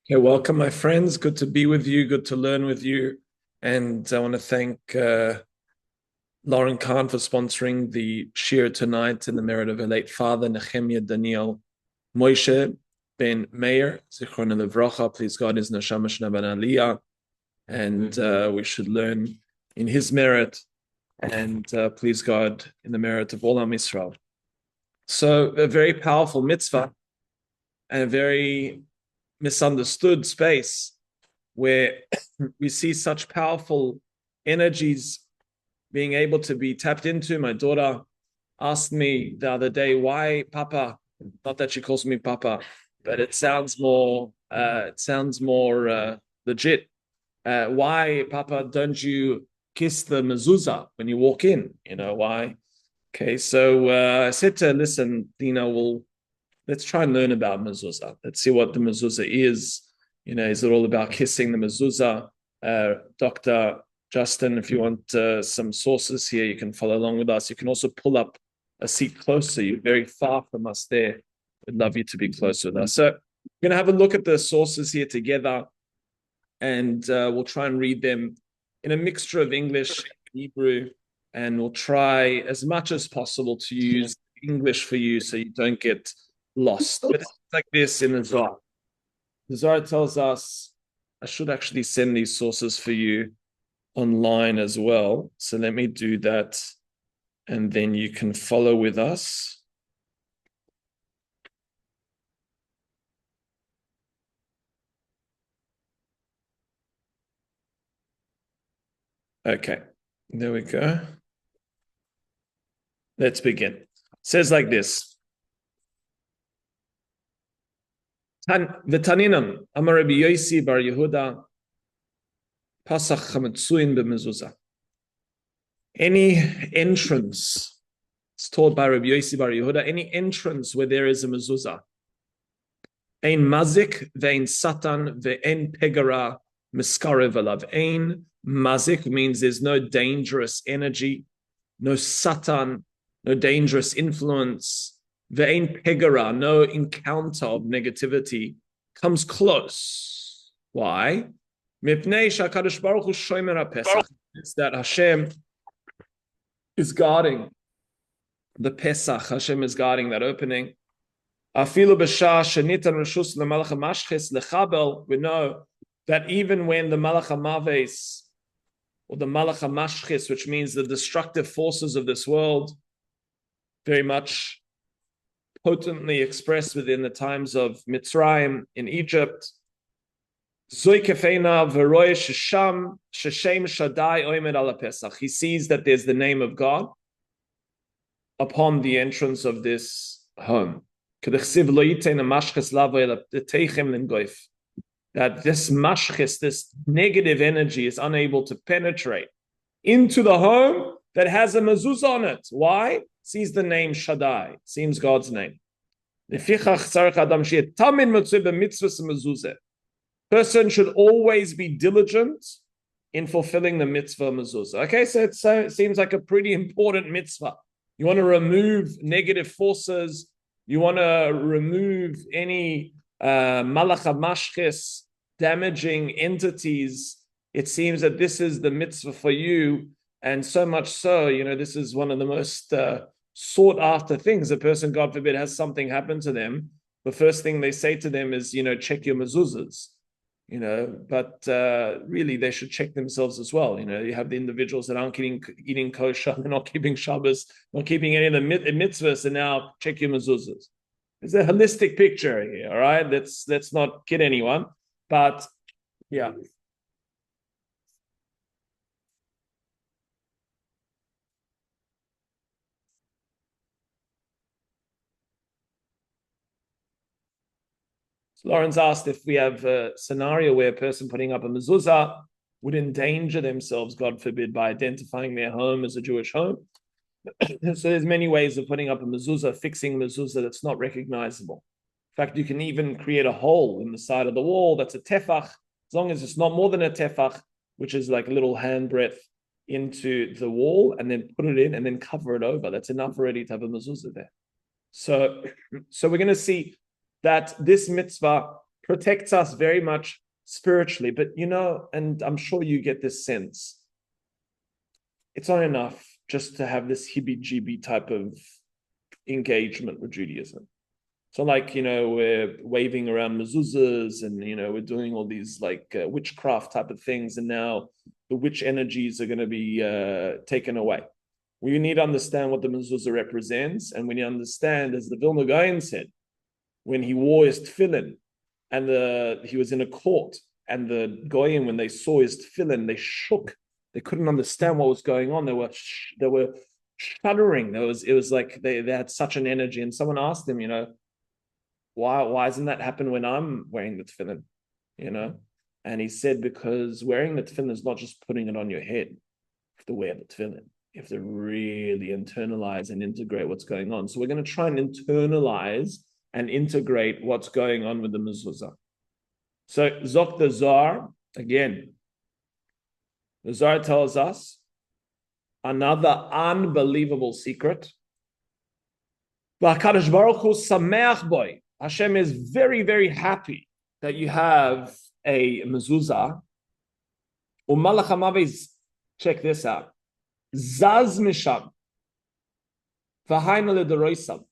Okay, welcome, my friends. Good to be with you. Good to learn with you. And I want to thank Lauren Kahn for sponsoring the shir tonight in the merit of her late father, Nehemiah Daniel Moshe ben Meir, Zichron Levracha. Please God, his neshama shna ben aliyah. And we should learn in his merit and please God in the merit of all Am Yisrael. So a very powerful mitzvah and a very misunderstood space where we see such powerful energies being able to be tapped into. My daughter asked me the other day, why Papa? Not that she calls me Papa, but it sounds more legit. Why, Papa, don't you kiss the mezuzah when you walk in? You know, why? Okay, so I said to her, listen, Dina, let's try and learn about mezuzah. Let's see what the mezuzah is. You know, is it all about kissing the mezuzah? Dr. Justin, if you want some sources here, you can follow along with us. You can also pull up a seat closer. You're very far from us there. We'd love you to be close with us. So we're going to have a look at the sources here together, and we'll try and read them in a mixture of English and Hebrew, and we'll try as much as possible to use English for you so you don't get lost. But it's like this in the Zohar. The Zohar tells us, I should actually send these sources for you online as well. So let me do that, and then you can follow with us. Okay, there we go. Let's begin. It says like this. V'taninam Amar Rabbi Yosi bar Yehuda Pasach chametzuin b'mezuzah. Any entrance, it's taught by Rabbi Yosi bar Yehuda, any entrance where there is a mezuzah. Ein mazik ve'ein satan ve'ein pegara miskarev alav. Ein mazik means there's no dangerous energy, no satan, no dangerous influence. Ve'ein pegara, no encounter of negativity comes close. Why? Mipnei shakadosh baruch hu shomer haPesach. It's that Hashem is guarding the Pesach. Hashem is guarding that opening. Afilu b'shah shenitan reshus lemalach hamashchis lechabel. We know that even when the malach hamaves or the malach hamashchis, which means the destructive forces of this world, very much potently expressed within the times of Mitzrayim in Egypt. He sees that there's the name of God upon the entrance of this home. That this mashchis, this negative energy, is unable to penetrate into the home that has a mezuzah on it. Why? Sees the name Shaddai, seems God's name. Person should always be diligent in fulfilling the mitzvah mezuzah. Okay, so it seems like a pretty important mitzvah. You want to remove negative forces. You want to remove any malach hamashchis, damaging entities. It seems that this is the mitzvah for you. And so much so, you know, this is one of the most sought after things. A person, God forbid, has something happen to them. The first thing they say to them is, you know, check your mezuzahs. You know, but really they should check themselves as well. You know, you have the individuals that aren't eating kosher, they're not keeping Shabbos, not keeping any of the mitzvahs, and now check your mezuzahs. It's a holistic picture here, all right? Let's not kid anyone, but yeah. So Lawrence asked if we have a scenario where a person putting up a mezuzah would endanger themselves, God forbid, by identifying their home as a Jewish home. So there's many ways of putting up a mezuzah, fixing mezuzah that's not recognizable. In fact, you can even create a hole in the side of the wall that's a tefach, as long as it's not more than a tefach, which is like a little handbreadth into the wall, and then put it in and then cover it over. That's enough already to have a mezuzah there. So we're going to see that this mitzvah protects us very much spiritually. But, and I'm sure you get this sense, it's not enough just to have this hibby-jibby type of engagement with Judaism. So we're waving around mezuzahs and, we're doing all these witchcraft type of things. And now the witch energies are going to be taken away. We need to understand what the mezuzah represents. And we need to understand, as the Vilna Gaon said, when he wore his tefillin and he was in a court, and the Goyim, when they saw his tefillin, they shook. They couldn't understand what was going on. They were shuddering. It was like they had such an energy. And someone asked them, why doesn't that happen when I'm wearing the tefillin? And he said, because wearing the tefillin is not just putting it on your head. You have to wear the tefillin. You have to really internalize and integrate what's going on. So we're going to try and internalize and integrate what's going on with the mezuzah. So Zok the Zohar, again, the Zohar tells us another unbelievable secret. HaKadosh Baruch Hu sameach boy. Hashem is very, very happy that you have a mezuzah. Umalach hamaves, check this out. Zaz misham. V'hainu l'deroisam.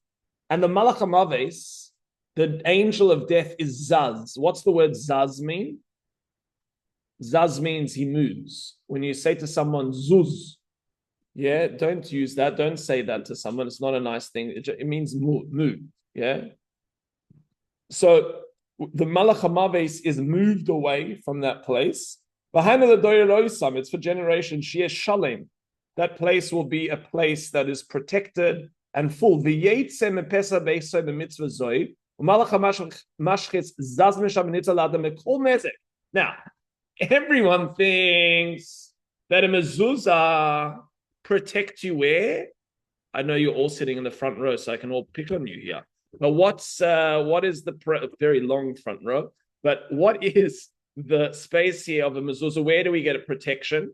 And the Malach hamaves, the angel of death, is Zaz. What's the word Zaz mean? Zaz means he moves. When you say to someone, Zuz, don't use that. Don't say that to someone. It's not a nice thing. It means move. So the Malach HaMaves is moved away from that place. It's for generations. Sheyeh Shalem. That place will be a place that is protected and full. Now, everyone thinks that a mezuzah protects you where? I know you're all sitting in the front row, so I can all pick on you here. But what is the very long front row? But what is the space here of a mezuzah? Where do we get a protection?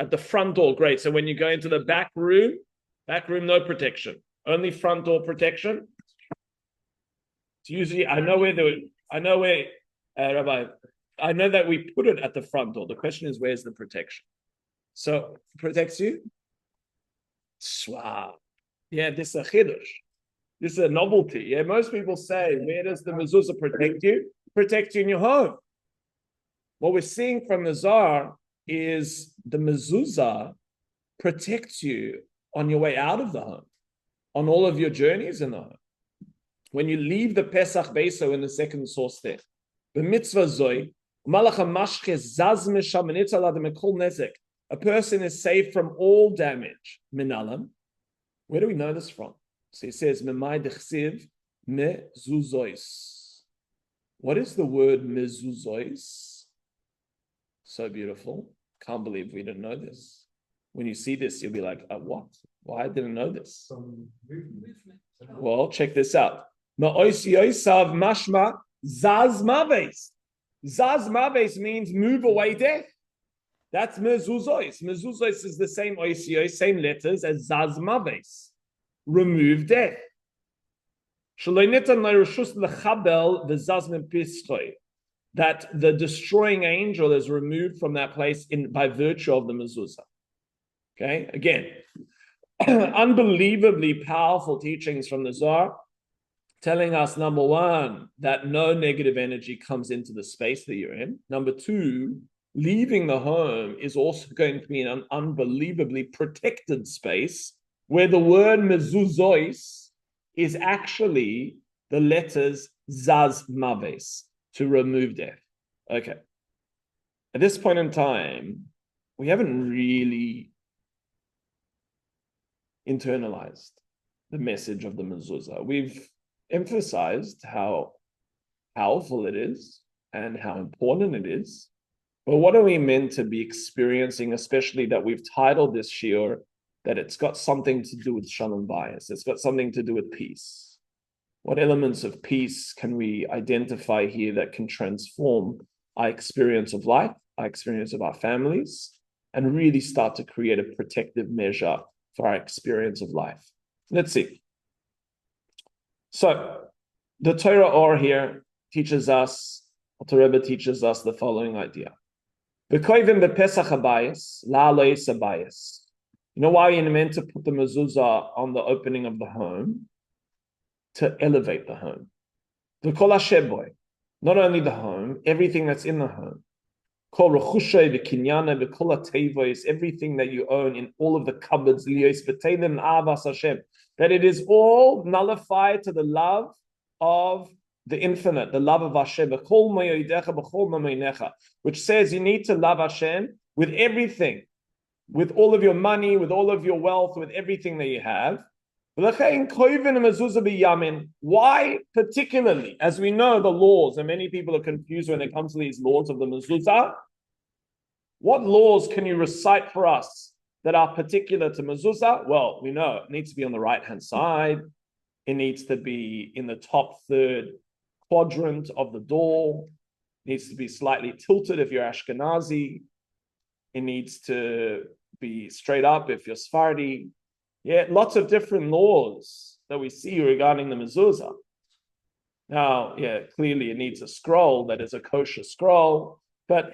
At the front door. Great. So when you go into the back room, no protection. Only front door protection. It's usually, Rabbi, I know that we put it at the front door. The question is, where's the protection? So, protects you? Wow. Yeah, this is a chidush. This is a novelty. Yeah, most people say, where does the mezuzah protect you? Protect you in your home. What we're seeing from the Zohar is the mezuzah protects you on your way out of the home, on all of your journeys in the home. When you leave the Pesach Beso in the second source there, the mitzvah zoi, a person is saved from all damage. Minalam. Where do we know this from? So he says, mezuzos. What is the word mezuzos? So beautiful. Can't believe we didn't know this. When you see this, you'll be like, what? Why didn't I know this? Well, check this out. Mashma zaz maves. Zaz maves means move away death. That's mezuzos. Mezuzos is the same oisios, same letters as zaz maves. Remove death. That the destroying angel is removed from that place by virtue of the mezuzah. Okay, again, unbelievably powerful teachings from the Zohar, telling us, number one, that no negative energy comes into the space that you're in. Number two, leaving the home is also going to be an unbelievably protected space where the word mezuzos is actually the letters zaz maves, to remove death. Okay. At this point in time, we haven't really internalized the message of the mezuzah. We've emphasized how powerful it is and how important it is. But what are we meant to be experiencing, especially that we've titled this shiur that it's got something to do with shalom bayis. It's got something to do with peace. What elements of peace can we identify here that can transform our experience of life, our experience of our families, and really start to create a protective measure for our experience of life? Let's see. So, the Torah or here teaches us, the Rebbe teaches us the following idea. You know why you're meant to put the mezuzah on the opening of the home? To elevate the home. Not only the home, everything that's in the home. Everything that you own in all of the cupboards, that it is all nullified to the love of the infinite, the love of Hashem, which says you need to love Hashem with everything, with all of your money, with all of your wealth, with everything that you have. Why particularly? As we know the laws, and many people are confused when it comes to these laws of the mezuzah. What laws can you recite for us that are particular to mezuzah? Well, we know it needs to be on the right-hand side. It needs to be in the top third quadrant of the door. It needs to be slightly tilted if you're Ashkenazi. It needs to be straight up if you're Sephardi. Yeah, lots of different laws that we see regarding the mezuzah. Now, yeah, clearly it needs a scroll that is a kosher scroll. But,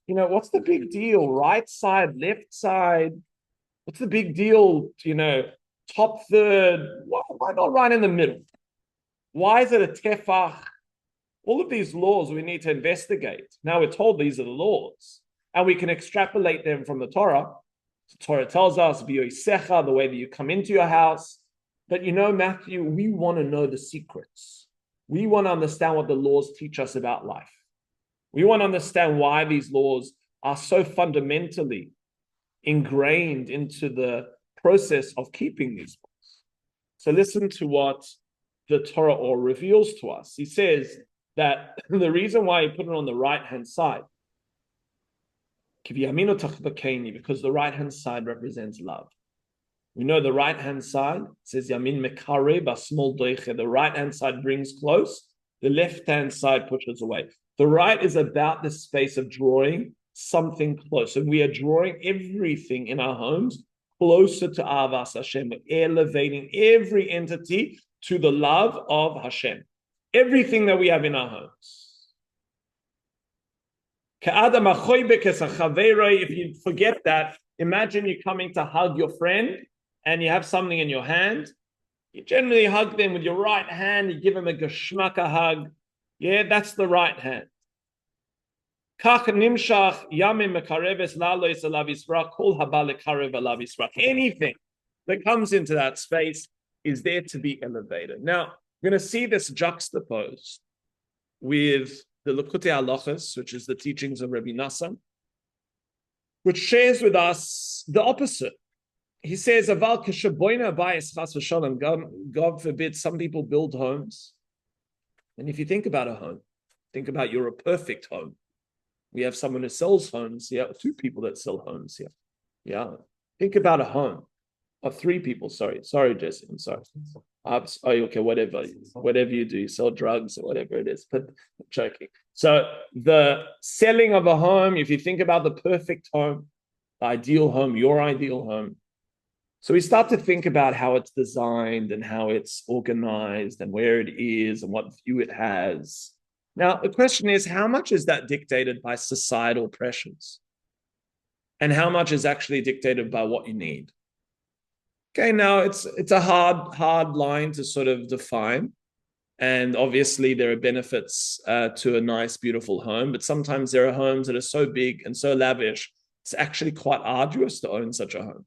you know, what's the big deal? Right side, left side? What's the big deal? You know, top third? Why not right in the middle? Why is it a tefach? All of these laws we need to investigate. Now we're told these are the laws, and we can extrapolate them from the Torah. The Torah tells us, the way that you come into your house. But you know, Matthew, we want to know the secrets. We want to understand what the laws teach us about life. We want to understand why these laws are so fundamentally ingrained into the process of keeping these laws. So listen to what the Torah or reveals to us. He says that the reason why he put it on the right-hand side, because the right-hand side represents love. We know the right-hand side says Yamin Mekare Basmol Doiche. The right-hand side brings close, the left-hand side pushes away. The right is about the space of drawing something close. And we are drawing everything in our homes closer to Avas Hashem. We're elevating every entity to the love of Hashem. Everything that we have in our homes. If you forget that, imagine you're coming to hug your friend and you have something in your hand. You generally hug them with your right hand. You give them a geschmacka hug. Yeah, that's the right hand. Anything that comes into that space is there to be elevated. Now, we're going to see this juxtaposed with the Likutei Halachos, which is the teachings of Rabbi Nassan, which shares with us the opposite. He says, God forbid, some people build homes. And if you think about a home, think about you're a perfect home. We have someone who sells homes here, two people that sell homes here. Yeah. Think about a home. Or three people, sorry, Jesse, I'm sorry. Okay, whatever you do, you sell drugs or whatever it is, but I'm joking. So the selling of a home, if you think about the perfect home, the ideal home, your ideal home. So we start to think about how it's designed and how it's organized and where it is and what view it has. Now, the question is, how much is that dictated by societal pressures? And how much is actually dictated by what you need? Okay, now it's a hard line to sort of define. And obviously there are benefits to a nice, beautiful home, but sometimes there are homes that are so big and so lavish, it's actually quite arduous to own such a home,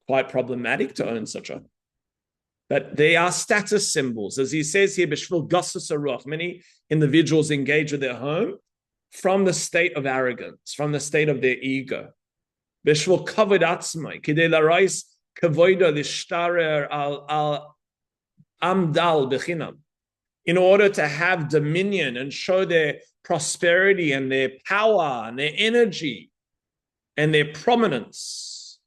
quite problematic to own such a home. But they are status symbols. As he says here, many individuals engage with their home from the state of arrogance, from the state of their ego. In order to have dominion and show their prosperity and their power and their energy and their prominence.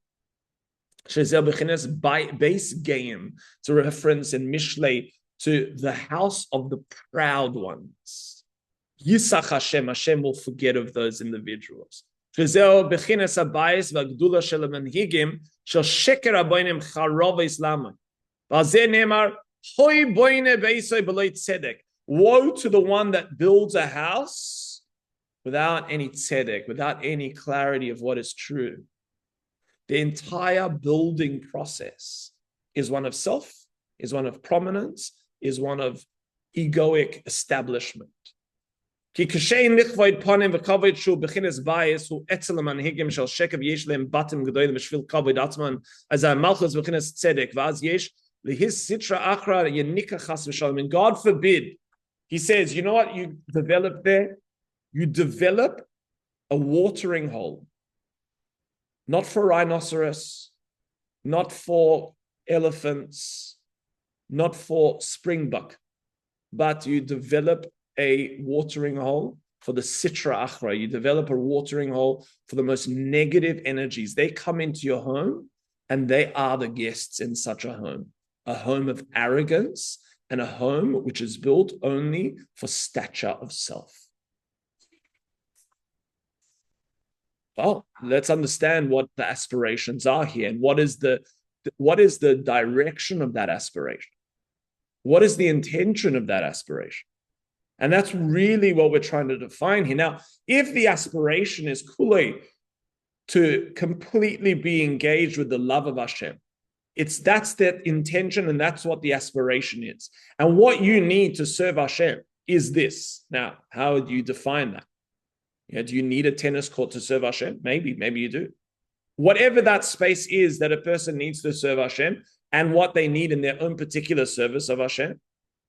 Base game. It's a reference in Mishlei to the house of the proud ones. Yisach Hashem, Hashem will forget of those individuals. Now, this Woe to the one that builds a house without any tzedek, without any clarity of what is true. The entire building process is one of self, is one of prominence, is one of egoic establishment. Ki kashein lichvoid ponim v'kavod shu b'chines bayis hu etzel manhigim shel shekev yesh lehem batim gedolim b'shvil kavod atzman as a malchus b'chines tzedek v'az yesh lehis sitra achra yenika chas v'shalom. And God forbid, he says, you know what you develop there? You develop a watering hole, not for rhinoceros, not for elephants, not for springbuck, but you develop a watering hole for the sitra achra. You develop a watering hole for the most negative energies. They come into your home and they are the guests in such a home of arrogance and a home which is built only for stature of self. Well, let's understand what the aspirations are here and what is the direction of that aspiration. What is the intention of that aspiration? And that's really what we're trying to define here. Now, if the aspiration is kulei to completely be engaged with the love of Hashem, that's that intention and that's what the aspiration is. And what you need to serve Hashem is this. Now, how do you define that? Do you need a tennis court to serve Hashem? Maybe you do. Whatever that space is that a person needs to serve Hashem and what they need in their own particular service of Hashem,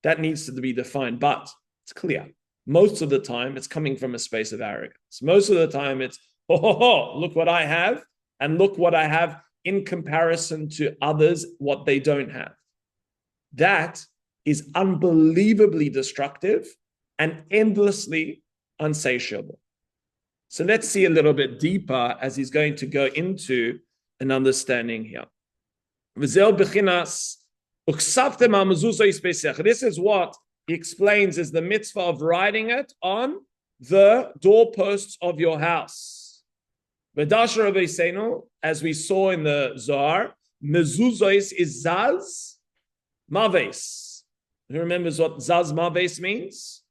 that needs to be defined. But it's clear. Most of the time, it's coming from a space of arrogance. Most of the time, it's, look what I have, and look what I have in comparison to others, what they don't have. That is unbelievably destructive and endlessly unsatiable. So let's see a little bit deeper as he's going to go into an understanding here. This is what he explains is the mitzvah of writing it on the doorposts of your house. As we saw in the Zohar, Mezuzah is Zaz Maves. Who remembers what Zaz Maves means?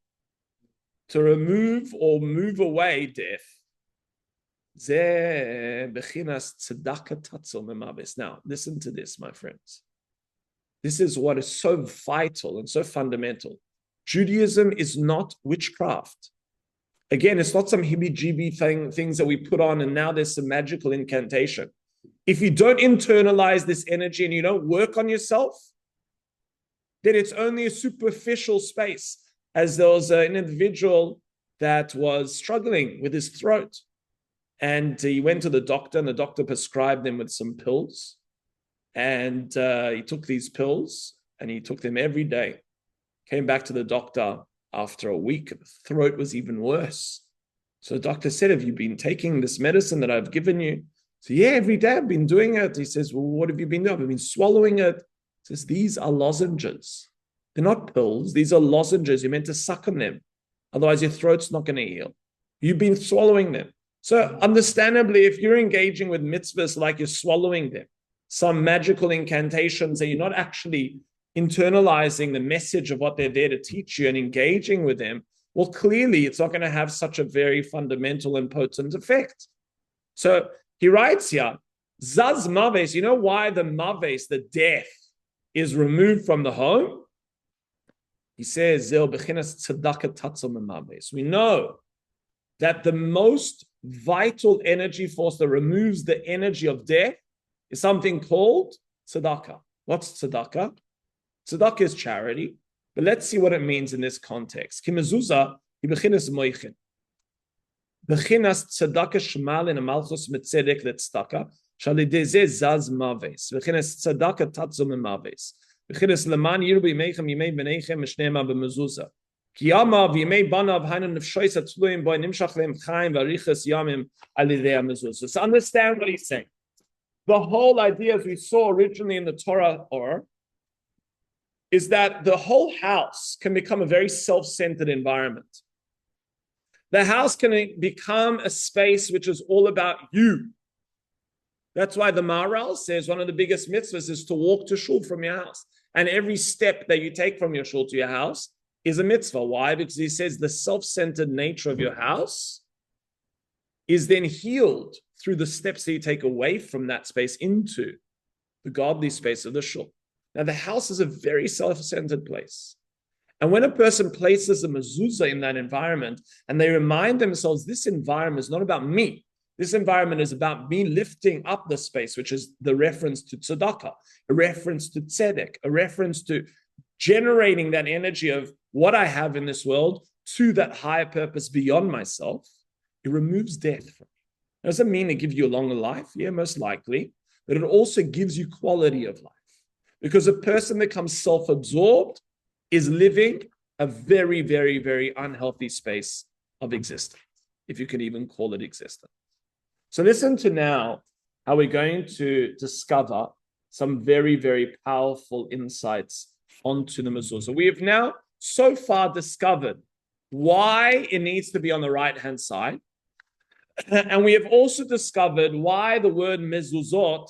To remove or move away death. Now, listen to this, my friends. This is what is so vital and so fundamental. Judaism is not witchcraft. Again, it's not some hibby-jibby things that we put on and now there's some magical incantation. If you don't internalize this energy and you don't work on yourself, then it's only a superficial space. As there was an individual that was struggling with his throat. And he went to the doctor and the doctor prescribed him with some pills. And he took these pills and he took them every day. Came back to the doctor after a week. The throat was even worse. So the doctor said, have you been taking this medicine that I've given you? So yeah, every day I've been doing it. He says, well, what have you been doing? I've been swallowing it. He says, these are lozenges. They're not pills. These are lozenges. You're meant to suck on them. Otherwise, your throat's not going to heal. You've been swallowing them. So understandably, if you're engaging with mitzvahs like you're swallowing them, some magical incantations that you're not actually internalizing the message of what they're there to teach you and engaging with them, well, clearly it's not going to have such a very fundamental and potent effect. So he writes here, Zaz Maves, you know why the Maves, the death, is removed from the home? He says, we know that the most vital energy force that removes the energy of death is something called tzedakah. What's tzedakah? Tzedakah is charity, but let's see what it means in this context. Ki mezuzah hi bechinas moichin. Bechinas tzedakah shmal in a malchus mitzedek letzedakah shalidei zeh zaz maves. Bechinas tzedakah tatzu memaves. Bechinas leman yiru b'ymeichem yimei b'neichem mishnema b'mezuzah. Ki yama v'yimei banav hainu nefshois atzluim b'y nimshach lehem chaim v'arichas yamim alidei mezuzah. So understand what he's saying. The whole idea, as we saw originally in the Torah, is that the whole house can become a very self-centered environment. The house can become a space which is all about you. That's why the Maharal says one of the biggest mitzvahs is to walk to shul from your house. And every step that you take from your shul to your house is a mitzvah. Why? Because he says the self-centered nature of your house is then healed through the steps that you take away from that space into the godly space of the shul. Now, the house is a very self-centered place. And when a person places a mezuzah in that environment and they remind themselves, this environment is not about me. This environment is about me lifting up the space, which is the reference to tzedakah, a reference to tzedek, a reference to generating that energy of what I have in this world to that higher purpose beyond myself. It removes death from you. It doesn't mean it gives you a longer life. Yeah, most likely. But it also gives you quality of life. Because a person that becomes self-absorbed is living a very, very, very unhealthy space of existence, if you can even call it existence. So listen to now how we're going to discover some very, very powerful insights onto the mezuzah. So we have now so far discovered why it needs to be on the right-hand side. And we have also discovered why the word mezuzot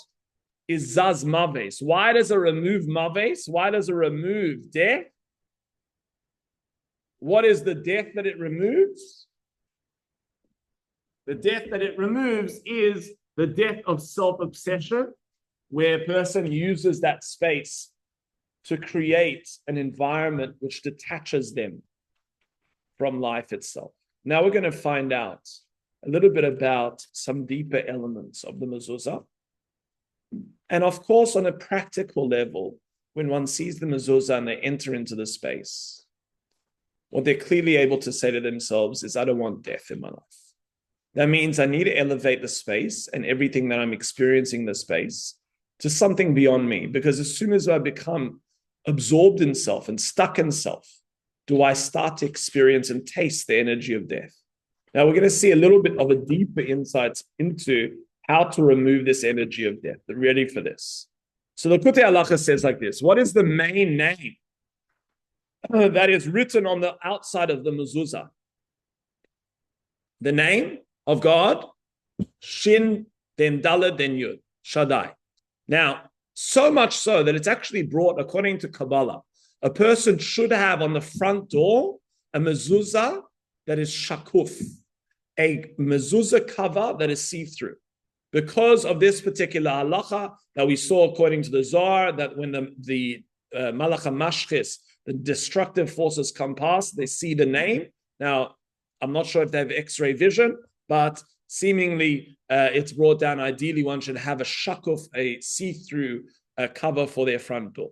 is zaz maves. Why does it remove maves? Why does it remove death? What is the death that it removes? The death that it removes is the death of self-obsession, where a person uses that space to create an environment which detaches them from life itself. Now we're going to find out a little bit about some deeper elements of the mezuzah. And of course, on a practical level, when one sees the mezuzah and they enter into the space, what they're clearly able to say to themselves is, I don't want death in my life. That means I need to elevate the space and everything that I'm experiencing in the space to something beyond me. Because as soon as I become absorbed in self and stuck in self, do I start to experience and taste the energy of death. Now we're going to see a little bit of a deeper insights into how to remove this energy of death. Are you ready for this? So the Likutei Halacha says like this: what is the main name that is written on the outside of the mezuzah? The name of God, Shin, then Dalet, then Yud, Shaddai. Now, so much so that it's actually brought, according to Kabbalah, a person should have on the front door a mezuzah that is shakuf, a mezuzah cover that is see-through. Because of this particular halacha that we saw according to the Zohar, that when the Malach HaMashchis, the destructive forces come past, they see the name. Now, I'm not sure if they have X-ray vision, but seemingly it's brought down. Ideally, one should have a shakuf, a see-through cover for their front door.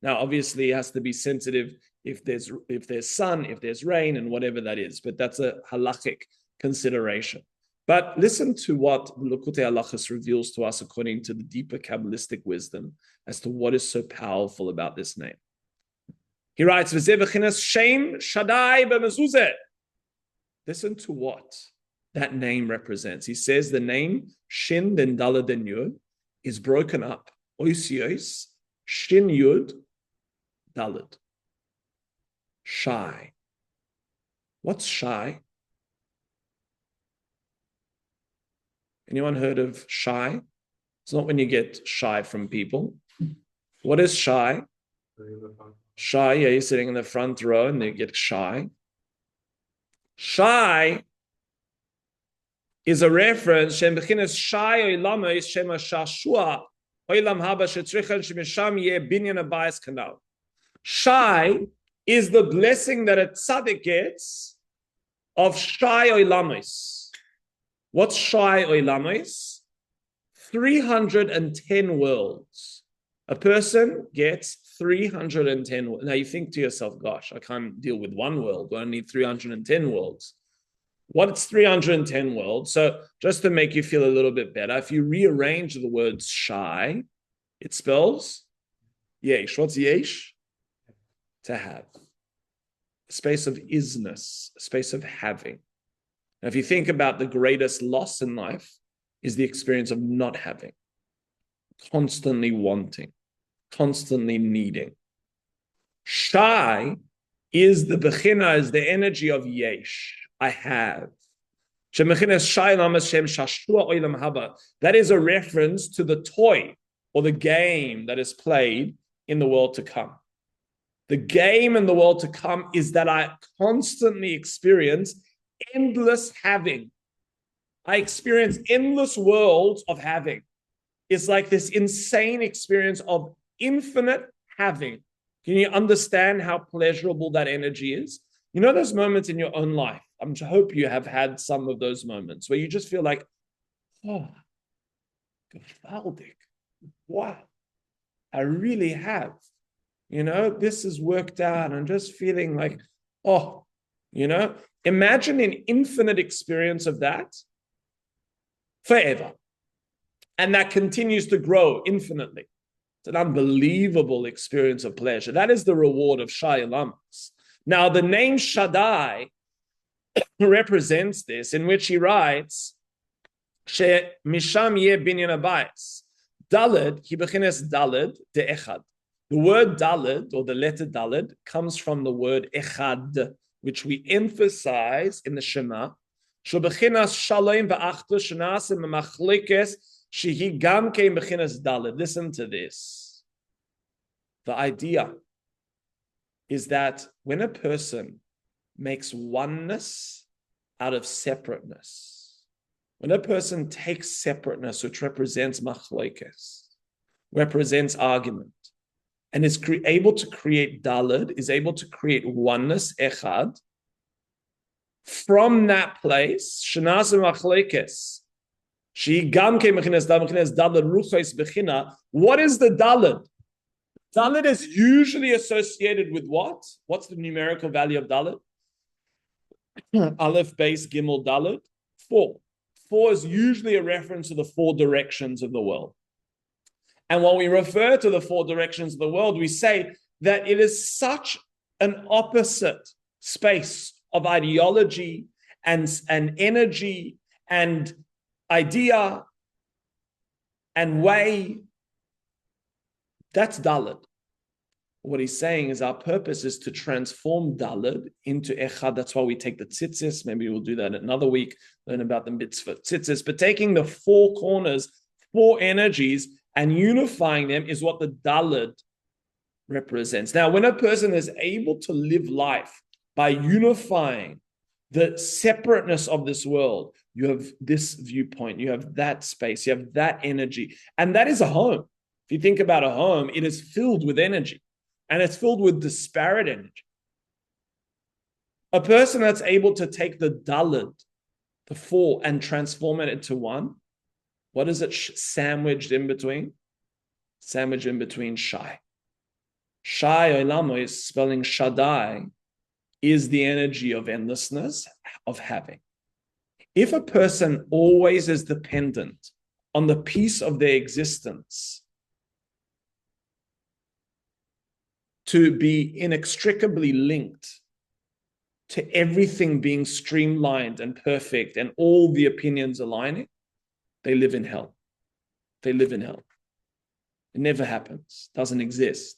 Now, obviously, it has to be sensitive if there's sun, if there's rain, and whatever that is. But that's a halachic consideration. But listen to what Likutei Halacha reveals to us according to the deeper Kabbalistic wisdom as to what is so powerful about this name. He writes, Shem Shaddai b'mezuzah. Listen to what that name represents. He says the name Shin, then Dalet, then Yud is broken up. Ois, Shin, Yud, Dalet. Shy. What's shy? Anyone heard of shy? It's not when you get shy from people. What is shy? Shy, yeah, you're sitting in the front row and you get shy. Shy is a reference. Shem bechinas shy oilama is shema shashua oilam haba shetzrichen shemisham yeh binyan abayis kanal. Shy is the blessing that a tzaddik gets of shy oilamis. What's shy oilamis? 310 worlds. A person gets 310 worlds. Now you think to yourself, gosh, I can't deal with one world. I need 310 worlds. What's 310 worlds? So just to make you feel a little bit better, if you rearrange the words shy, it spells yesh. What's yesh? To have. A space of isness, a space of having. Now, if you think about the greatest loss in life is the experience of not having, constantly wanting, constantly needing. Shy is the bechina, is the energy of yesh. I have. That is a reference to the toy or the game that is played in the world to come. The game in the world to come is that I constantly experience endless having. I experience endless worlds of having. It's like this insane experience of infinite having. Can you understand how pleasurable that energy is? You know those moments in your own life? I hope you have had some of those moments where you just feel like, oh, gewaldig. Wow, I really have. This is worked out. I'm just feeling like, oh, imagine an infinite experience of that forever. And that continues to grow infinitely. It's an unbelievable experience of pleasure. That is the reward of Shai Lamas. Now, the name Shaddai represents this, in which he writes, She misham ye binyan habayis. Daled, he bechines daled de echad. The word daled, or the letter daled, comes from the word echad, which we emphasize in the Shema. Shebechinas shalom va'achdus shenasim memachlikes shehi gam kein bechinas daled. Listen to this. The idea is that when a person makes oneness out of separateness, when a person takes separateness, which represents machlokes, represents argument, and is able to create daled, is able to create oneness, echad, from that place, shenasim machlokes, she gam kein bechinas daled ruchos bechina. What is the daled? Dalet is usually associated with what? What's the numerical value of Dalet? Aleph, base, Gimel, Dalet. 4. 4 is usually a reference to the 4 directions of the world. And when we refer to the 4 directions of the world, we say that it is such an opposite space of ideology and energy and idea and way. That's Dalet. What he's saying is our purpose is to transform Dalet into Echad. That's why we take the tzitzis. Maybe we'll do that another week, learn about the mitzvah tzitzis. But taking the 4 corners, 4 energies, and unifying them is what the Dalet represents. Now, when a person is able to live life by unifying the separateness of this world, you have this viewpoint, you have that space, you have that energy, and that is a home. If you think about a home, it is filled with energy, and it's filled with disparate energy. A person that's able to take the Dalet, the 4, and transform it into 1, what is it sandwiched in between? Sandwiched in between Shai. Shai Oilamo is spelling Shaddai, is the energy of endlessness, of having. If a person always is dependent on the piece of their existence to be inextricably linked to everything being streamlined and perfect and all the opinions aligning, they live in hell. They live in hell. It never happens, doesn't exist.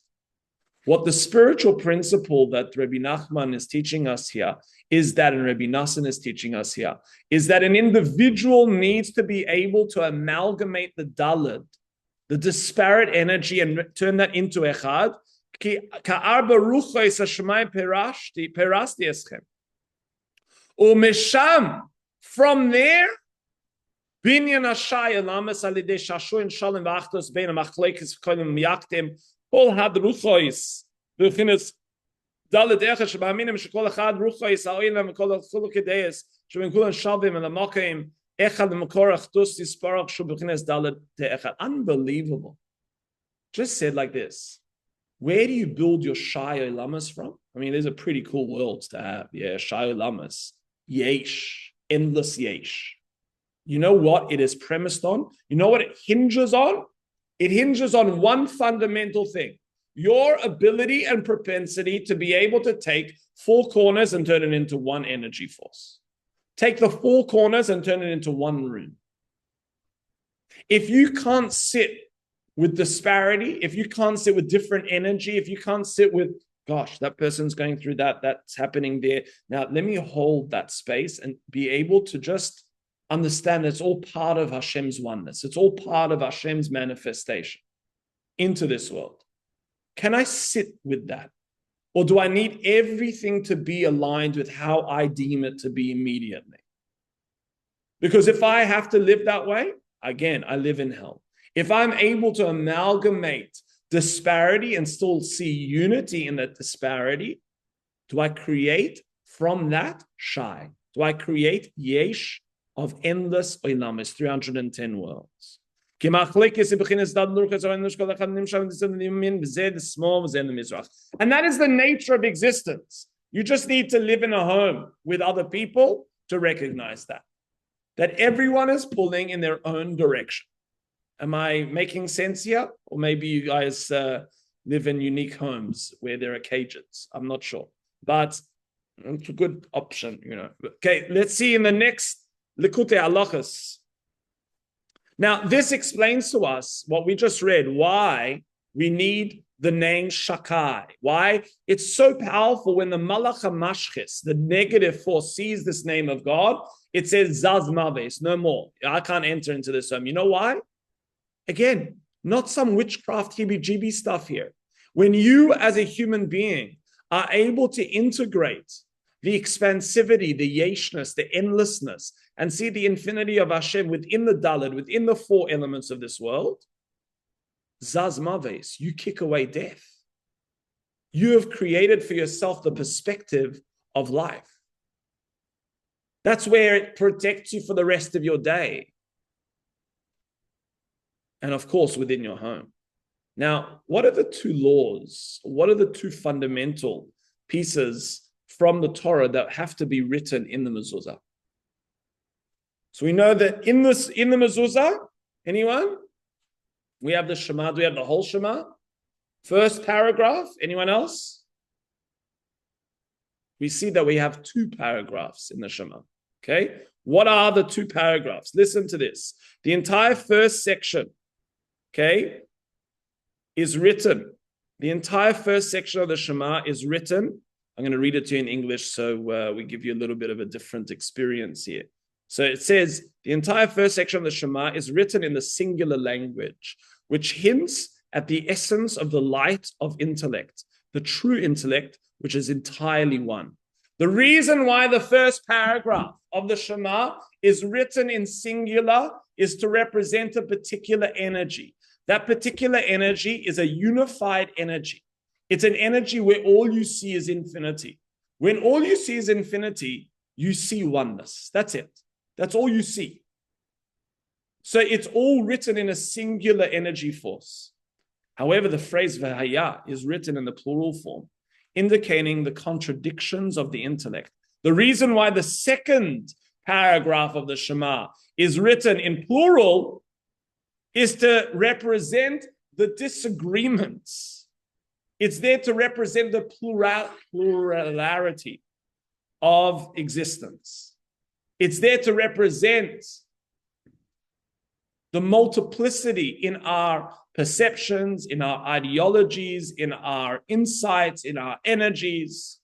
What the spiritual principle that Rabbi Nachman is teaching us here is that, and Rabbi Nassan is teaching us here, is that an individual needs to be able to amalgamate the Dalet, the disparate energy, and turn that into Echad. From there, binyan hashai elamas alidei shashu and shalom v'achtos bein hamachlekes v'kolim miyaktim kol had ruchois v'chinas dalet echad sheba'aminim shekol echad ruchois ha'olam v'kol chulu kedeis sheben kulan shalvim and l'makim echad v'makor achdus yisparach shu v'chinas dalet echad. Unbelievable. Just said like this. Where do you build your Shai Olamas from? I mean, there's a pretty cool world to have. Yeah, Shai Olamas. Yesh. Endless yesh. You know what it is premised on? You know what it hinges on? It hinges on one fundamental thing. Your ability and propensity to be able to take 4 corners and turn it into 1 energy force. Take the 4 corners and turn it into 1 room. If you can't sit with disparity, if you can't sit with different energy, if you can't sit with, gosh, that person's going through that, that's happening there. Now, let me hold that space and be able to just understand it's all part of Hashem's oneness. It's all part of Hashem's manifestation into this world. Can I sit with that? Or do I need everything to be aligned with how I deem it to be immediately? Because if I have to live that way, again, I live in hell. If I'm able to amalgamate disparity and still see unity in that disparity, do I create from that Shai? Do I create yesh of endless olamis, 310 worlds? And that is the nature of existence. You just need to live in a home with other people to recognize that everyone is pulling in their own direction. Am I making sense here? Or maybe you guys live in unique homes where there are cages. I'm not sure. But it's a good option, Okay, let's see in the next Likutei Halachos. Now, this explains to us what we just read, why we need the name Shakai, why it's so powerful when the Malach HaMashchis, the negative force, sees this name of God, it says Zaz Maves, no more. I can't enter into this home. You know why? Again, not some witchcraft heebie-jeebie stuff here. When you as a human being are able to integrate the expansivity, the yeshness, the endlessness, and see the infinity of Hashem within the Daled, within the four elements of this world, Zaz Maves, you kick away death. You have created for yourself the perspective of life. That's where it protects you for the rest of your day. And of course, within your home. Now, what are the two laws? What are the two fundamental pieces from the Torah that have to be written in the Mezuzah? So we know that in the Mezuzah, anyone? We have the Shema. Do we have the whole Shema? First paragraph. Anyone else? We see that we have two paragraphs in the Shema. Okay. What are the two paragraphs? Listen to this. The entire first section, okay, is written. The entire first section of the Shema is written. I'm going to read it to you in English so we give you a little bit of a different experience here. So it says, the entire first section of the Shema is written in the singular language, which hints at the essence of the light of intellect, the true intellect, which is entirely one. The reason why the first paragraph of the Shema is written in singular is to represent a particular energy. That particular energy is a unified energy. It's an energy where all you see is infinity. When all you see is infinity, you see oneness. That's it. That's all you see. So it's all written in a singular energy force. However, the phrase V'haya is written in the plural form, indicating the contradictions of the intellect. The reason why the second paragraph of the Shema is written in plural is to represent the disagreements. It's there to represent the plurality of existence. It's there to represent the multiplicity in our perceptions, in our ideologies, in our insights, in our energies,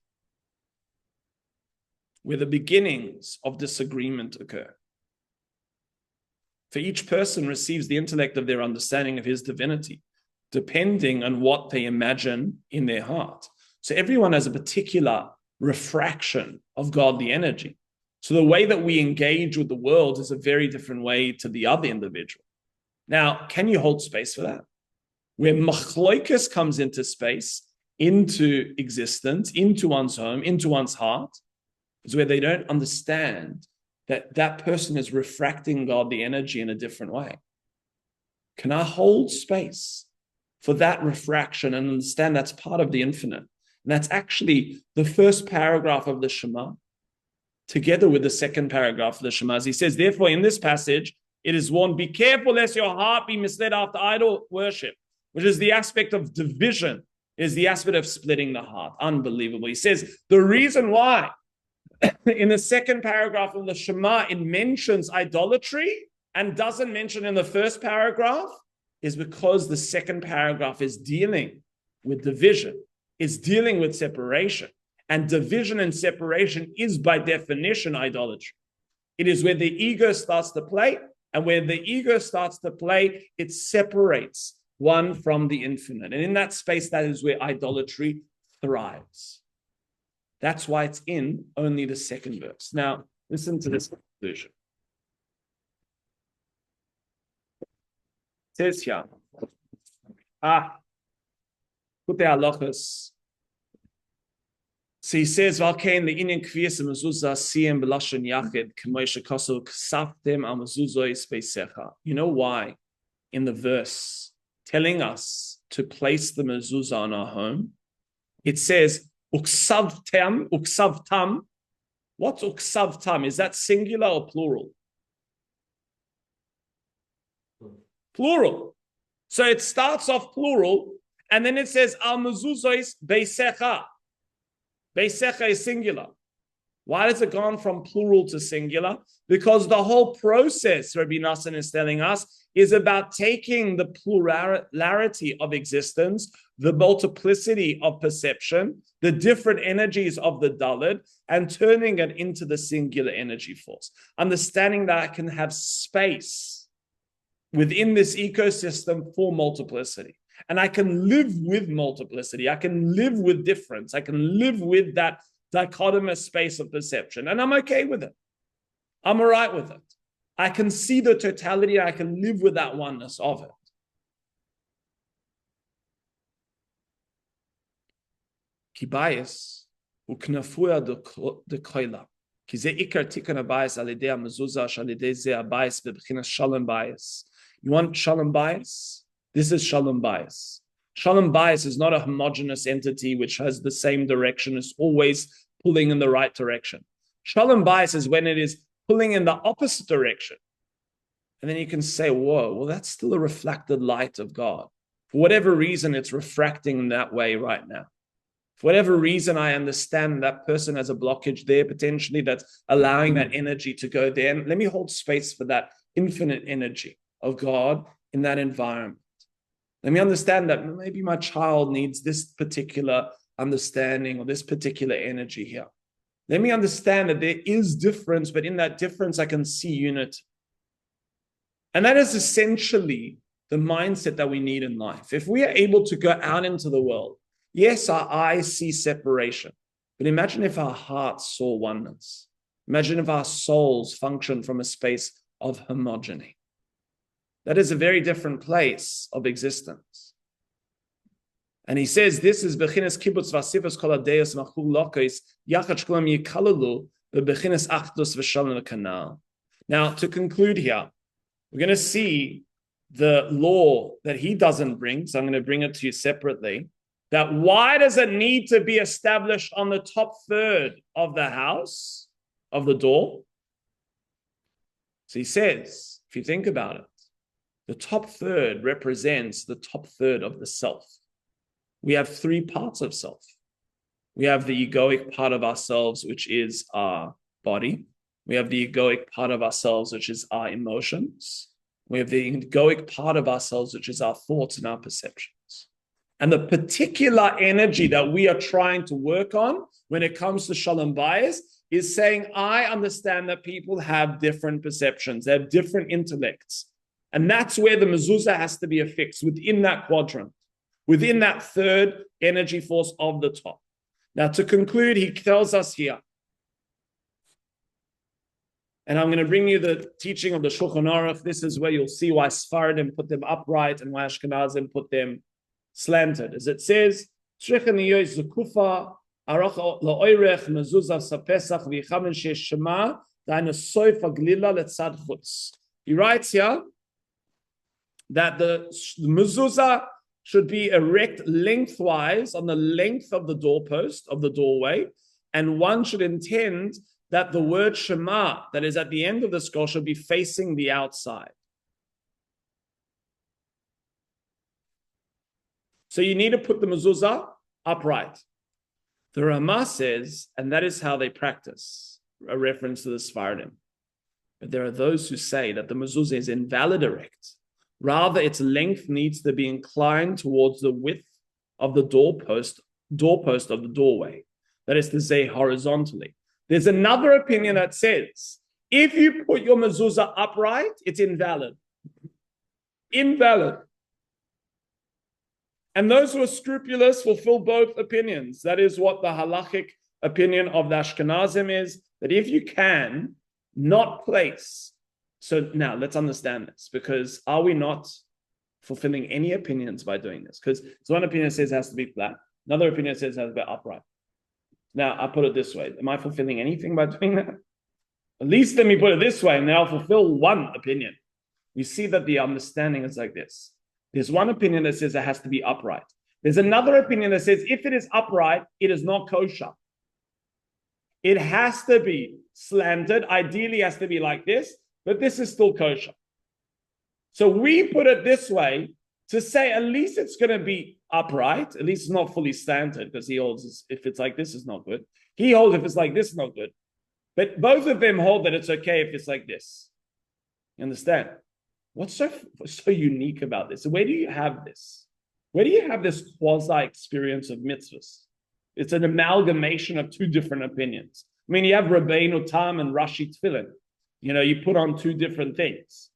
where the beginnings of disagreement occur. For each person receives the intellect of their understanding of his divinity, depending on what they imagine in their heart. So everyone has a particular refraction of godly energy. So the way that we engage with the world is a very different way to the other individual. Now, can you hold space for that? Where machloikus comes into space, into existence, into one's home, into one's heart, is where they don't understand that that person is refracting godly energy in a different way. Can I hold space for that refraction and understand that's part of the infinite? And that's actually the first paragraph of the Shema, together with the second paragraph of the Shema. As he says, therefore, in this passage, it is warned, be careful lest your heart be misled after idol worship, which is the aspect of division, is the aspect of splitting the heart. Unbelievable. He says, the reason why in the second paragraph of the Shema, it mentions idolatry and doesn't mention in the first paragraph is because the second paragraph is dealing with division, is dealing with separation. And division and separation is by definition idolatry. It is where the ego starts to play, and where the ego starts to play, it separates one from the infinite. And in that space, that is where idolatry thrives. That's why it's in only the second verse. Now, listen to this conclusion. It says here, put the halachas. So he says, "Valkein the inyan kviyas mezuzah siyem b'lashon yachid k'moishe kosu ksaftem al mezuzois beisecha." You know why? In the verse telling us to place the mezuzah on our home, it says uksavtam. What's uksavtam? Is that singular or plural? Plural. So it starts off plural, and then it says al mezuzois beisecha. Beisecha is singular. Why has it gone from plural to singular? Because the whole process, Rabbi Nassan is telling us, is about taking the plurality of existence, the multiplicity of perception, the different energies of the Dalit, and turning it into the singular energy force. Understanding that I can have space within this ecosystem for multiplicity. And I can live with multiplicity. I can live with difference. I can live with that dichotomous space of perception. And I'm okay with it. I'm all right with it. I can see the totality. I can live with that oneness of it. Kibayis uknafuya de koila. Ki ze ikar tikun abayis al idei mezuzah shal idei ze abayis bebchinas shalom bayis. You want shalom bayis? This is shalom bayis. Shalom bayis is not a homogeneous entity which has the same direction. It's always pulling in the right direction. Shalom bayis is when it is pulling in the opposite direction. And then you can say, whoa, well, that's still a reflected light of God. For whatever reason, it's refracting in that way right now. For whatever reason, I understand that person has a blockage there, potentially, that's allowing that energy to go there. And let me hold space for that infinite energy of God in that environment. Let me understand that maybe my child needs this particular understanding or this particular energy here. Let me understand that there is difference, but in that difference, I can see unity. And that is essentially the mindset that we need in life. If we are able to go out into the world, yes, our eyes see separation, but imagine if our hearts saw oneness. Imagine if our souls function from a space of homogeny. That is a very different place of existence. And he says, this is bechinas kibbutz vasivas kol hadeus machul lokos yachad shkulam yikalalu bebechinas achdus v'shalom kanal. Now, to conclude here, we're going to see the law that he doesn't bring, so I'm going to bring it to you separately, that why does it need to be established on the top third of the house, of the door? So he says, if you think about it, the top third represents the top third of the self. We have three parts of self. We have the egoic part of ourselves, which is our body. We have the egoic part of ourselves, which is our emotions. We have the egoic part of ourselves, which is our thoughts and our perceptions. And the particular energy that we are trying to work on when it comes to shalom bayis is saying, I understand that people have different perceptions. They have different intellects. And that's where the mezuzah has to be affixed, within that quadrant, within that third energy force of the top. Now, to conclude, he tells us here, and I'm going to bring you the teaching of the Shulchan Aruch. This is where you'll see why Sephardim put them upright and why Ashkenazim put them slanted. As it says, he writes here that the mezuzah should be erect lengthwise on the length of the doorpost of the doorway, and one should intend that the word Shema that is at the end of the scroll should be facing the outside. So you need to put the mezuzah upright. The Ramah says, and that is how they practice, a reference to the Sephardim. But there are those who say that the mezuzah is invalid erect. Rather, its length needs to be inclined towards the width of the doorpost of the doorway. That is to say, horizontally. There's another opinion that says, if you put your mezuzah upright, it's invalid. Invalid. And those who are scrupulous fulfill both opinions. That is what the halachic opinion of the Ashkenazim is, that if you can not place. So now let's understand this, because are we not fulfilling any opinions by doing this? Because one opinion says it has to be flat. Another opinion says it has to be upright. Now, I put it this way. Am I fulfilling anything by doing that? At least let me put it this way, and now I'll fulfill one opinion. You see that the understanding is like this. There's one opinion that says it has to be upright. There's another opinion that says if it is upright, it is not kosher. It has to be slanted. Ideally, it has to be like this, but this is still kosher. So we put it this way to say at least it's going to be upright. At least it's not fully slanted, because he holds if it's like this, it's not good. He holds if it's like this, not good. But both of them hold that it's okay if it's like this. You understand? What's so unique about this? Where do you have this? Where do you have this quasi-experience of mitzvahs? It's an amalgamation of two different opinions. I mean, you have Rabbeinu Tam and Rashi Tefillin. You know, you put on two different things.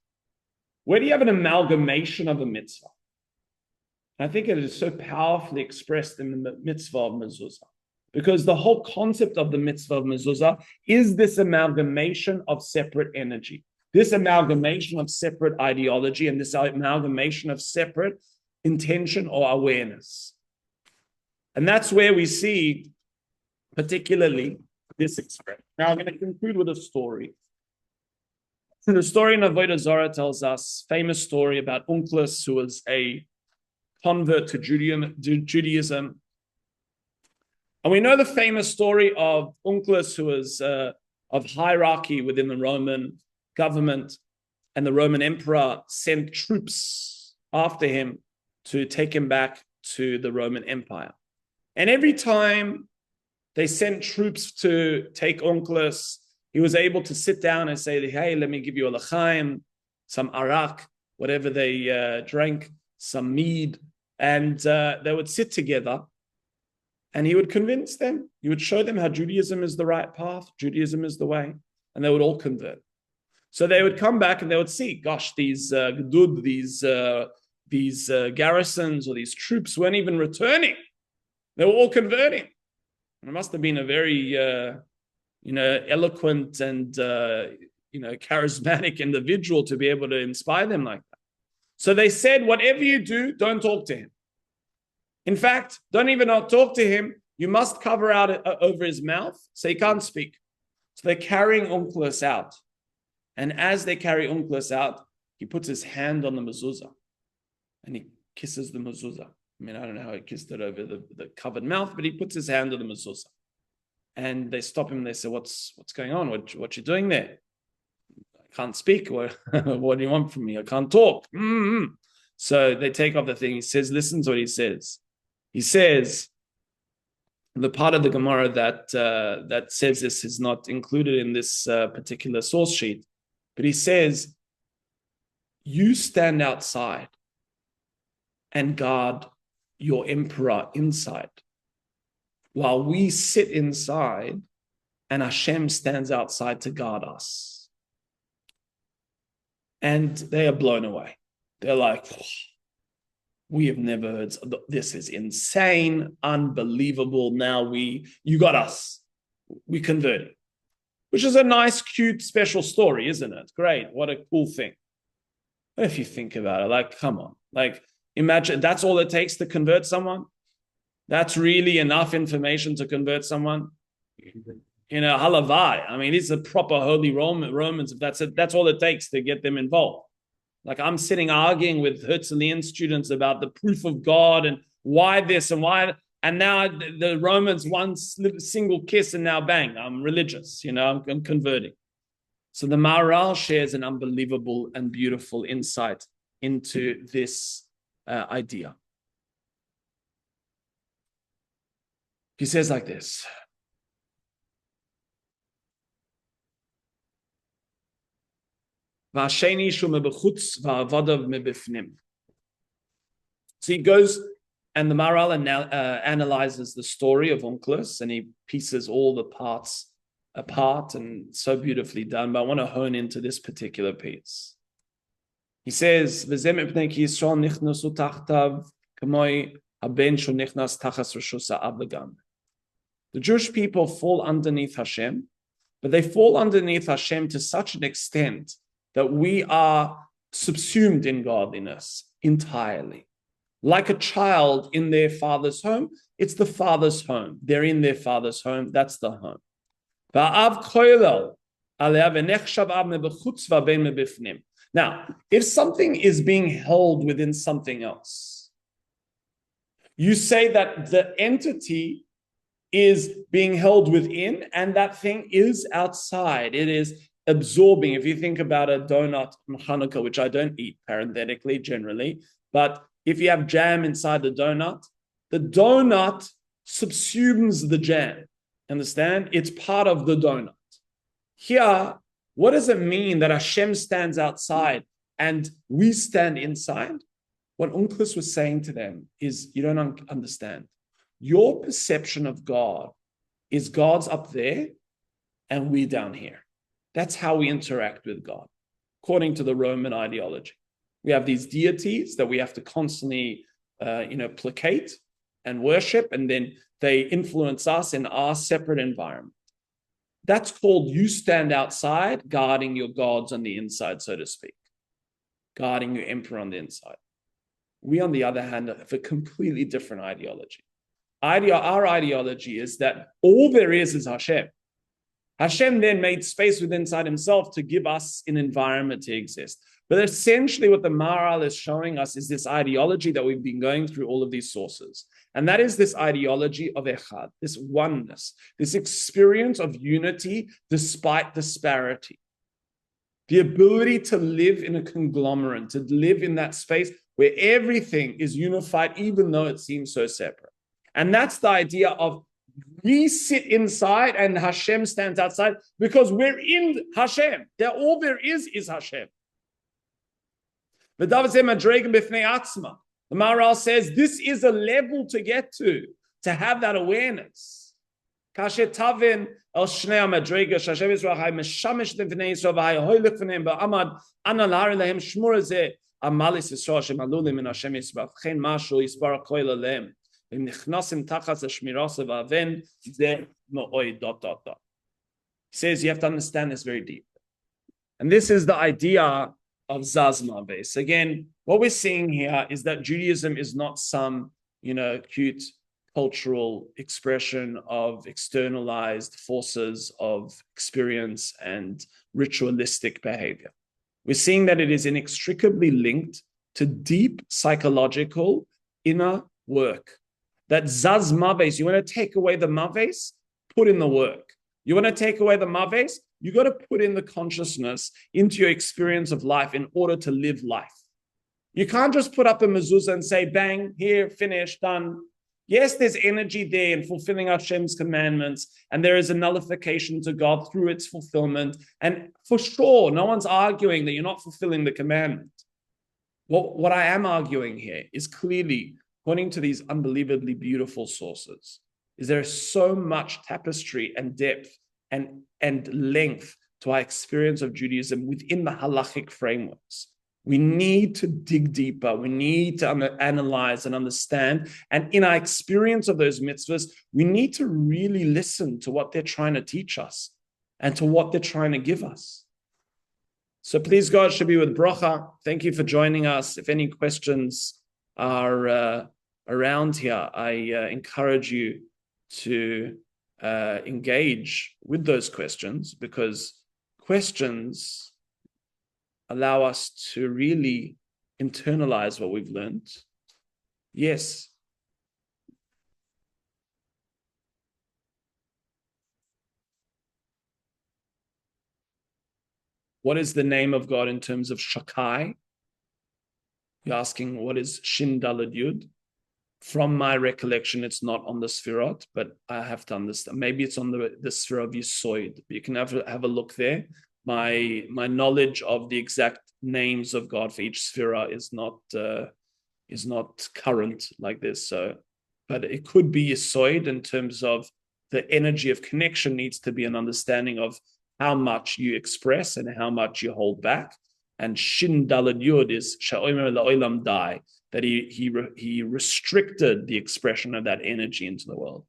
Where do you have an amalgamation of a mitzvah? I think it is so powerfully expressed in the mitzvah of Mezuzah. Because the whole concept of the mitzvah of Mezuzah is this amalgamation of separate energy. This amalgamation of separate ideology and this amalgamation of separate intention or awareness. And that's where we see particularly this expression. Now I'm going to conclude with a story. The story in Avodah Zarah tells us a famous story about Onkelos, who was a convert to Judaism. And we know the famous story of Onkelos, who was of hierarchy within the Roman government, and the Roman emperor sent troops after him to take him back to the Roman Empire. And every time they sent troops to take Onkelos, he was able to sit down and say, hey, let me give you a l'chaim, some arak, whatever they drank, some mead, and they would sit together and he would convince them. He would show them how Judaism is the right path, Judaism is the way, and they would all convert. So they would come back and they would see, gosh, these gedud, these garrisons or these troops weren't even returning. They were all converting. It must have been a very, eloquent and, charismatic individual to be able to inspire them like that. So they said, whatever you do, don't talk to him. In fact, don't even not talk to him. You must cover out over his mouth so he can't speak. So they're carrying Onkelos out. And as they carry Onkelos out, he puts his hand on the mezuzah and he kisses the mezuzah. I mean, I don't know how he kissed it over the covered mouth, but he puts his hand on the mezuzah. And they stop him and they say, what's going on? What you doing there? I can't speak. What do you want from me? I can't talk. Mm-hmm. So they take off the thing. He says, listen to what he says. He says, the part of the Gemara that says this is not included in this particular source sheet, but he says, you stand outside and guard your emperor inside, while we sit inside and Hashem stands outside to guard us. And they are blown away. They're like, we have never heard, this is insane, unbelievable. Now you got us. We converted. Which is a nice, cute, special story, isn't it? Great. What a cool thing. But if you think about it, like, come on. Like, imagine that's all it takes to convert someone. That's really enough information to convert someone. Halavai. I mean, these are proper holy Romans. If that's it, that's all it takes to get them involved. Like, I'm sitting arguing with Herzlian students about the proof of God and why this and why, and now the Romans, one single kiss and now bang, I'm religious, I'm converting. So the Maharal shares an unbelievable and beautiful insight into this idea. He says like this. So he goes, and the Maharal analyzes the story of Onkelos, and he pieces all the parts apart, and so beautifully done. But I want to hone into this particular piece. He says, The Jewish people fall underneath Hashem, but they fall underneath Hashem to such an extent that we are subsumed in godliness entirely. Like a child in their father's home, it's the father's home. They're in their father's home. That's the home. Now, if something is being held within something else, you say that the entity is being held within and that thing is outside. It is absorbing. If you think about a donut on Hanukkah, which I don't eat parenthetically generally, but if you have jam inside the donut subsumes the jam. Understand? It's part of the donut. Here, what does it mean that Hashem stands outside and we stand inside? What Unclus was saying to them is, you don't understand. Your perception of God is God's up there and we down here. That's how we interact with God, according to the Roman ideology. We have these deities that we have to constantly, placate and worship, and then they influence us in our separate environment. That's called you stand outside, guarding your gods on the inside, so to speak, guarding your emperor on the inside. We, on the other hand, have a completely different ideology. Our ideology is that all there is Hashem. Hashem then made space within inside himself to give us an environment to exist. But essentially what the Maharal is showing us is this ideology that we've been going through all of these sources. And that is this ideology of Echad, this oneness, this experience of unity despite disparity. The ability to live in a conglomerate, to live in that space where everything is unified, even though it seems so separate. And that's the idea of we sit inside and Hashem stands outside because we're in Hashem. All there is Hashem. The Maharal says this is a level to get to have that awareness. He says you have to understand this very deep. And this is the idea of Zazma base. Again, what we're seeing here is that Judaism is not some, cute cultural expression of externalized forces of experience and ritualistic behavior. We're seeing that it is inextricably linked to deep psychological inner work. That Zaz Maves, you want to take away the Maves, put in the work. You want to take away the Maves, you got to put in the consciousness into your experience of life in order to live life. You can't just put up a mezuzah and say, bang, here, finish, done. Yes, there's energy there in fulfilling Hashem's commandments, and there is a nullification to God through its fulfillment. And for sure, no one's arguing that you're not fulfilling the commandment. What I am arguing here is clearly, according to these unbelievably beautiful sources, is there is so much tapestry and depth and length to our experience of Judaism within the halachic frameworks. We need to dig deeper. We need to analyze and understand. And in our experience of those mitzvahs, we need to really listen to what they're trying to teach us and to what they're trying to give us. So please, God, should be with bracha. Thank you for joining us. If any questions are around here, I encourage you to engage with those questions, because questions allow us to really internalize what we've learned. Yes. What is the name of God in terms of Shakai? You're asking, what is Shin Dalad Yud? From my recollection, it's not on the Sfirot, but I have to understand. Maybe it's on the Sfirah of Yisoid. You can have a look there. My knowledge of the exact names of God for each Sfirah is not current like this. So, but it could be Yisoid in terms of the energy of connection needs to be an understanding of how much you express and how much you hold back. And Shin Dalad Yud is Sha'omer La'olam Dai. that he restricted the expression of that energy into the world.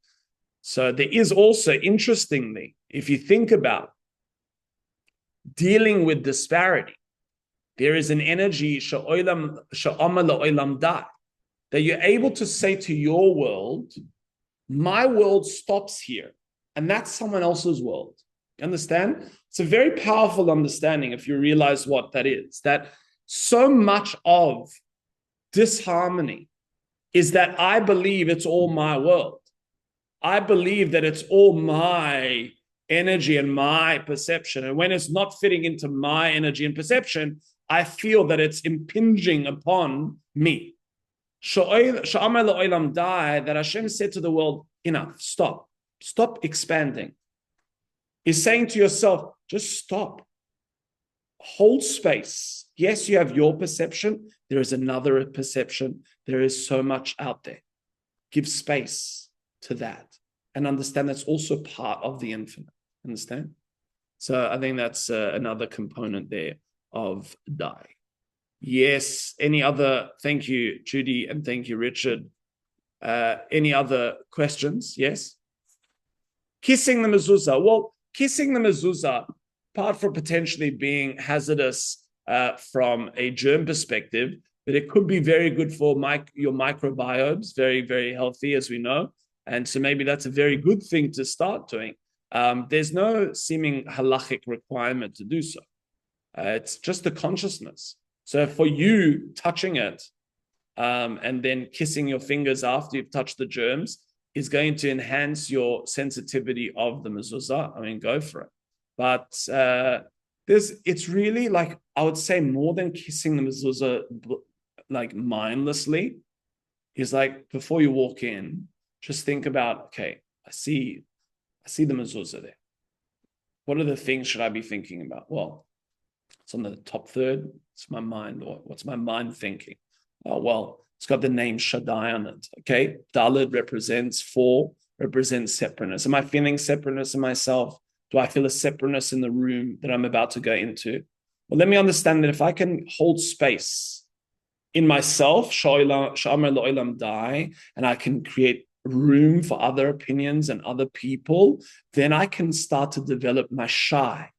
So there is also, interestingly, if you think about dealing with disparity, there is an energy that you're able to say to your world, my world stops here, and that's someone else's world. You understand? It's a very powerful understanding if you realize what that is, that so much of disharmony is that I believe it's all my world. I believe that it's all my energy and my perception. And when it's not fitting into my energy and perception, I feel that it's impinging upon me. That Hashem said to the world, enough, stop expanding. He's saying to yourself, just stop. Hold space. Yes, you have your perception. There is another perception. There is so much out there. Give space to that and understand that's also part of the infinite. Understand? So I think that's another component there of Dai. Yes. Any other? Thank you, Judy, and thank you, Richard. Any other questions? Yes. Kissing the mezuzah. Well, kissing the mezuzah, apart from potentially being hazardous from a germ perspective, but it could be very good for your microbiomes, very, very healthy, as we know. And so maybe that's a very good thing to start doing. There's no seeming halachic requirement to do so. It's just the consciousness. So for you touching it and then kissing your fingers after you've touched the germs is going to enhance your sensitivity of the mezuzah. I mean, go for it. But it's really like, I would say more than kissing the mezuzah like mindlessly, is like before you walk in, just think about, okay, I see the mezuzah there. What are the things should I be thinking about? Well, it's on the top third. It's my mind. What's my mind thinking? Oh, well, it's got the name Shaddai on it. Okay. Dalet represents 4, represents separateness. Am I feeling separateness in myself? Do I feel a separateness in the room that I'm about to go into? Well, let me understand that if I can hold space in myself, Sha'amar Lo'olam Dai, and I can create room for other opinions and other people, then I can start to develop my Shai,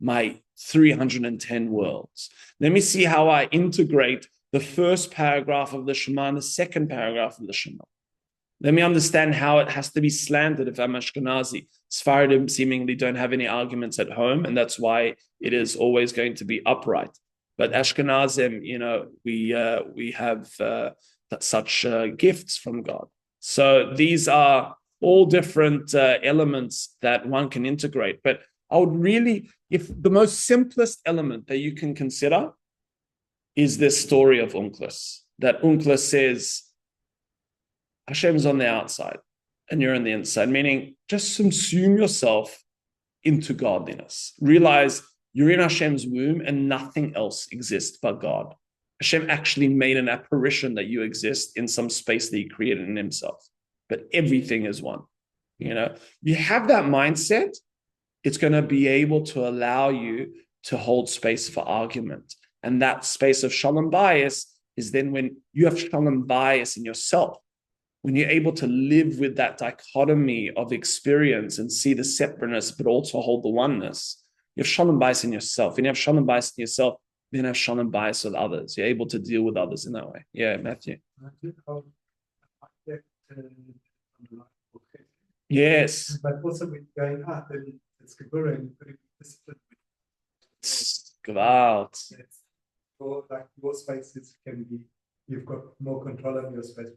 my 310 worlds. Let me see how I integrate the first paragraph of the Shema and the second paragraph of the Shema. Let me understand how it has to be slanted if I'm Ashkenazi. Sephardim seemingly don't have any arguments at home, and that's why it is always going to be upright. But Ashkenazim, we have such gifts from God. So these are all different elements that one can integrate. But I would really, if the most simplest element that you can consider is this story of Unclus, that Unclus says, Hashem's on the outside and you're on the inside, meaning just subsume yourself into godliness. Realize you're in Hashem's womb and nothing else exists but God. Hashem actually made an apparition that you exist in some space that he created in himself, but everything is one. You have that mindset, it's going to be able to allow you to hold space for argument. And that space of shalom bias is then when you have shalom bias in yourself, when you're able to live with that dichotomy of experience and see the separateness, but also hold the oneness. You have shalom bias in yourself. When you have shalom bias in yourself, then have shalom bias with others. You're able to deal with others in that way. Yeah, Matthew. Yes. But also with going up, it's Geburim, Gewalt. Or like your spaces can be, you've got more control of your space.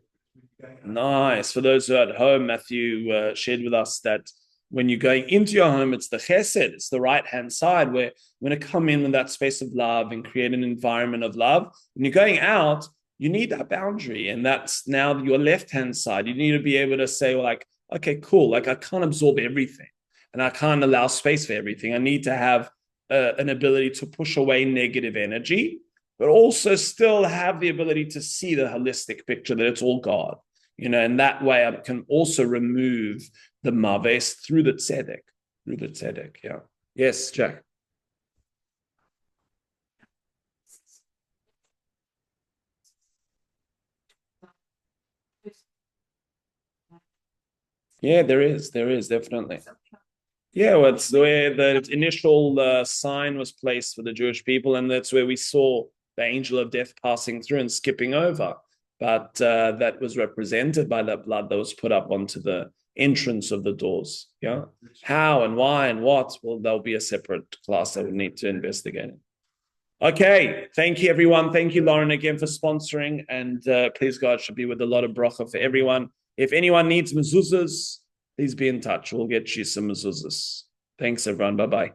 Nice. For those who are at home, Matthew shared with us that when you're going into your home, it's the chesed, it's the right-hand side where when you come in that space of love and create an environment of love, when you're going out, you need that boundary. And that's now your left-hand side. You need to be able to say, well, like, okay, cool. Like I can't absorb everything and I can't allow space for everything. I need to have an ability to push away negative energy, but also still have the ability to see the holistic picture that it's all God. And that way I can also remove the maves through the tzedek. Yeah. Yes, Jack. Yeah, there is definitely. Yeah, well, it's where the initial sign was placed for the Jewish people, and that's where we saw the angel of death passing through and skipping over. But that was represented by that blood that was put up onto the entrance of the doors. Yeah, how and why and what? Well, there'll be a separate class that we need to investigate. Okay, thank you, everyone. Thank you, Lauren, again for sponsoring, and please God should be with a lot of bracha for everyone. If anyone needs mezuzahs, please be in touch. We'll get you some mezuzahs. Thanks, everyone. Bye-bye.